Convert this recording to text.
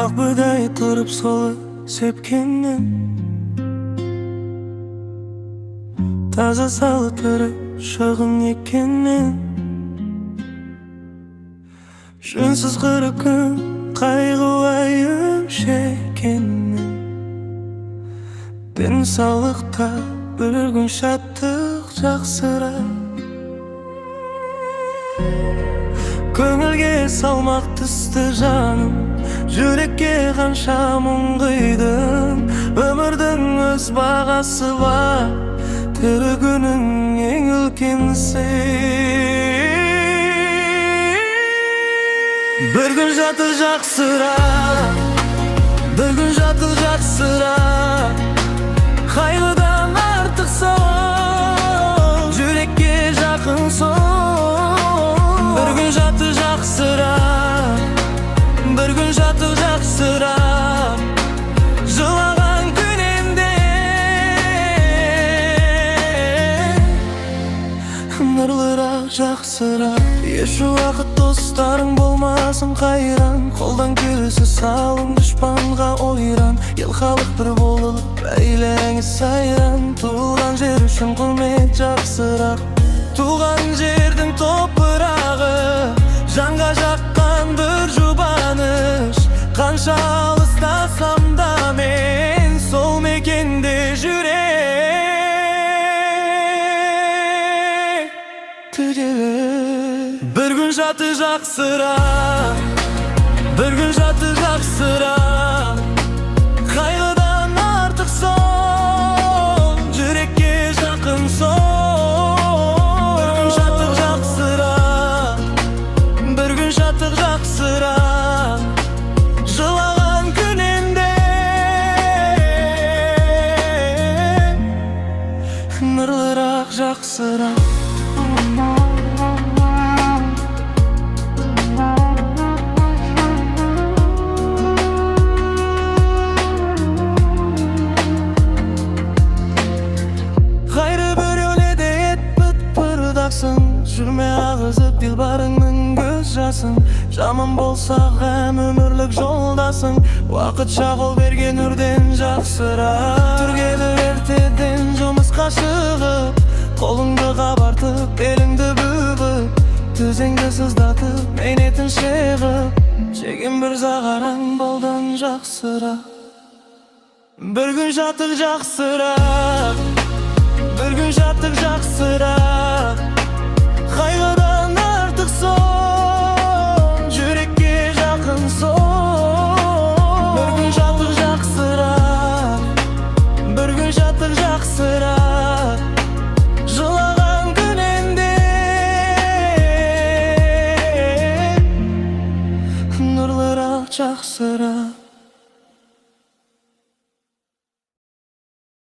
Ақ бұдай тұрып солы сепкеннен таза салы түрі шығын екеннен жөнсіз қыры күн қайғы уайым шеккеннен денсаулықта бір күн шаттық жақсырақ көңілге салмақ түсті жаным жүрекке қанша мұң құйдым өмірдің өз бағасы бар тірі күнің ең үлкен сый бір күн жатыр жақсырақ бір күн жатыр жақсырақ қайғыдан артық сол жүрекке жақын сол бір күн жатыр жақсырақ бір күн жатыр жақсырақ жылаған күнімде нұрлырақ жақсырақ еш уақыт достарың болмасын қайран қолдан келсе салың дұшпанға ойран ел халық бір болып әйеліңіз сайран туған жер үшін құрмет жақсырақ туған жердің топырағы жанға жаққан бір жұбаныш қанша алыстасам да мен сол мекенде жүрек түзеліп бір күн жатыр жақсырақ бір күн жатыр жақсырақ қайғыдан артық сол жүрекке жақын сол бір күн жатыр жақсырақ бір күн жатыр жақсырақ жылаған күнімде нұрлырақ жақсырақ жүрме ағызып дилбарыңның көз жасың жаман болсақ әм өмірлік жолдасың уақытша қол берген үрден жақсырақ түргелі ертеден жұмысқа шығып қолыңды қабартып беліңді бүгіп тізеңді сыздатып мейнетін шегіп жеген бір зағараң балдан жақсырақ бір күн жатыр жақсырақ бір күн жатыр жақсырақ қайғыдан артық сол жүрекке жақын сол бір күн жатыр жақсырақ бір күн жатыр жақсырақ жылаған күнімде нұрлырақ жақсырақ